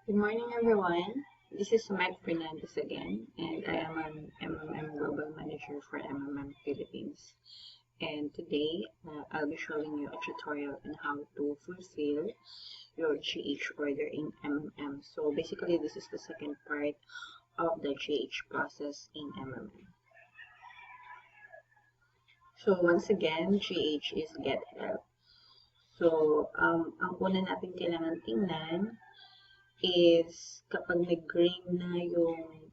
Good morning, everyone. This is Mike Fernandez again, and I am an MMM Global Manager for MMM Philippines. And today, I'll be showing you a tutorial on how to fulfill your GH order in MMM. So basically, this is the second part of the GH process in MMM. So once again, GH is get help. So, ang una natin kailangan tingnan is kapag nag-green na yung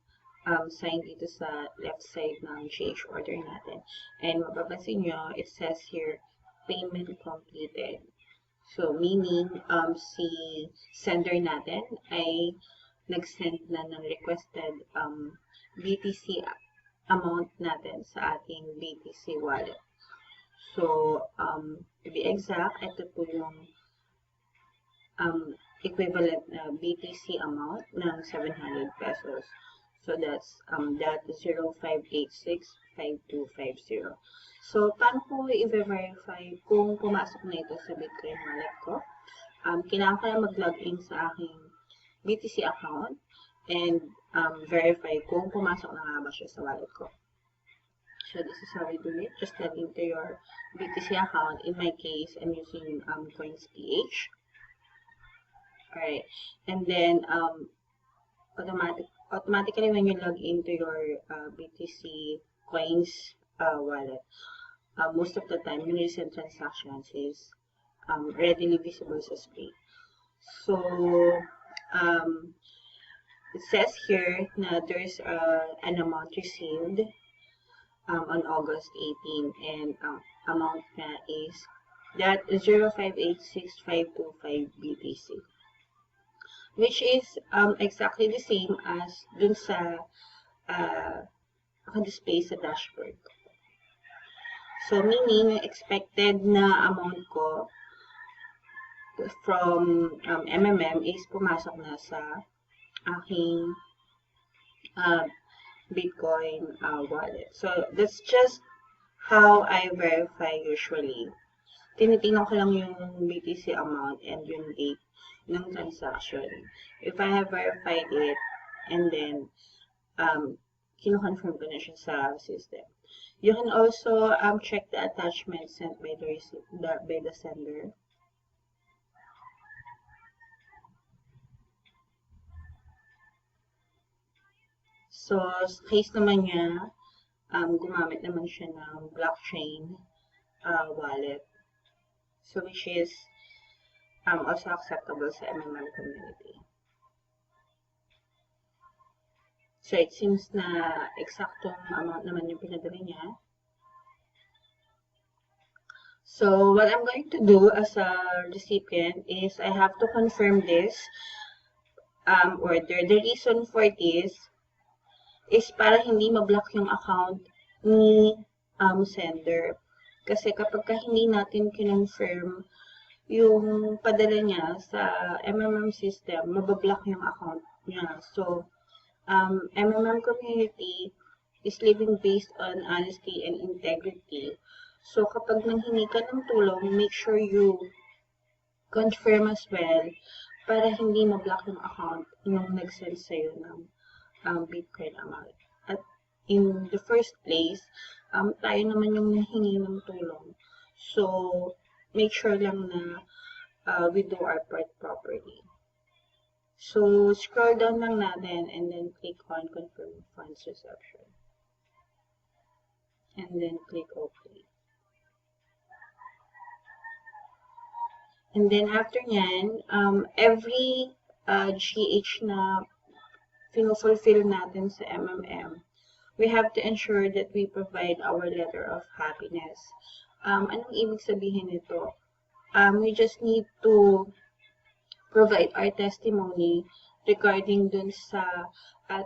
sign dito sa left side ng GH order natin. And mapapansin nyo, it says here, payment completed. So, meaning, si sender natin ay nag-send na ng requested BTC amount natin sa ating BTC wallet. So, to be exact, ito po yung equivalent na BTC amount ng 700 pesos. So that's that 05865250. So paano ko i-verify kung pumasok na ito sa Bitcoin wallet ko? Kailangan ko lang mag-login sa aking BTC account and verify kung pumasok na nga ba siya sa wallet ko. So this is how we do it. Just log into your BTC account. In my case, I'm using CoinsPH. Alright, and then automatically when you log into your BTC coins wallet, most of the time yung recent transactions is readily visible sa screen. So it says here na there's an amount received on August 18, and amount na is that 05865525 BTC. Which is exactly the same as dun sa naka-display sa dashboard. So, meaning, expected na amount ko from MMM is pumasok na sa aking Bitcoin wallet. So, that's just how I verify usually. Tinitingnan ko lang yung BTC amount and yung date ng transaction. If I have verified it, and then kino-confirm ko na siya sa system. You can also check the attachment sent by the sender. So, sa case naman niya, gumamit naman siya ng blockchain wallet. So, which is also acceptable sa MMM community. So, it seems na eksaktong amount naman yung pinadala niya. So, what I'm going to do as a recipient is I have to confirm this order. The reason for this is para hindi ma-block yung account ni sender. Kasi kapag hindi natin kinonfirm yung padala niya sa MMM system, mabablock yung account niya. So, MMM community is living based on honesty and integrity. So, kapag nanghingi ka ng tulong, make sure you confirm as well para hindi ma-block yung account nung nag-send sa'yo ng Bitcoin amount. At in the first place, tayo naman yung nanghingi ng tulong. So, make sure lang na we do our part properly. So, scroll down lang natin and then click on Confirm Funds Reception. And then click OK. And then after nyan, every GH na fulfill natin sa MMM, we have to ensure that we provide our letter of happiness. Anong ibig sabihin nito? We just need to provide our testimony regarding dun sa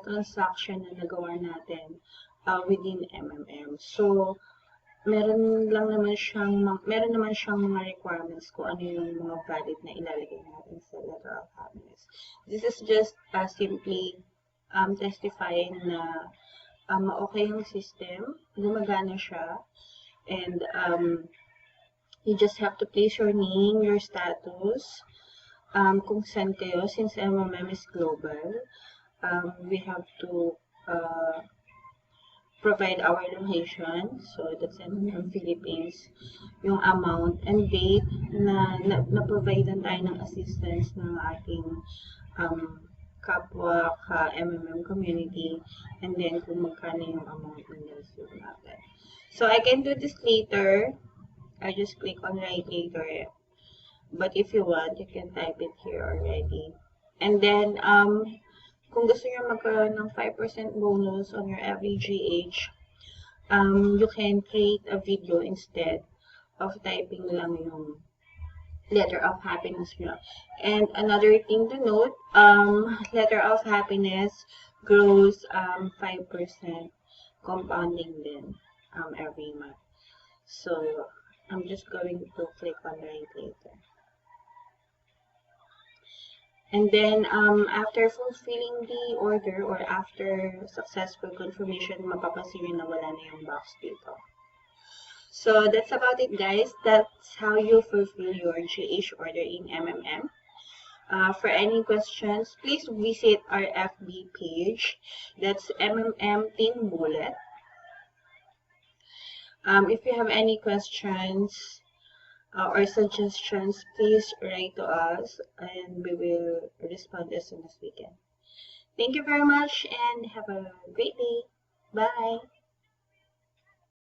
transaction na nagawa natin within MMM. So, meron naman siyang mga requirements kung ano yung mga valid na ilalagay natin sa letter of happiness. This is just simply testifying na okay yung system, gumagana siya, and you just have to place your name, your status, consent kayo since MMM is global. We have to provide our location. So, that's in Philippines. Yung amount and date na-providean tayo ng assistance ng ating kapwa ka-MMM community. And then, kung magkano yung amount ng receive natin. So, I can do this later. I just click on write later. But if you want, you can type it here already. And then, kung gusto nyo magkaroon ng 5% bonus on your every GH, you can create a video instead of typing lang yung letter of happiness nyo. And another thing to note, letter of happiness grows 5% compounding din every month. So, I'm just going to click on write later. And then, after fulfilling the order or after successful confirmation, mapapansin nyo na wala na yung box dito. So, that's about it, guys. That's how you fulfill your GH order in MMM. For any questions, please visit our FB page. That's MMM Team Bullet. If you have any questions, or suggestions, please write to us and we will respond as soon as we can. Thank you very much and have a great day. Bye.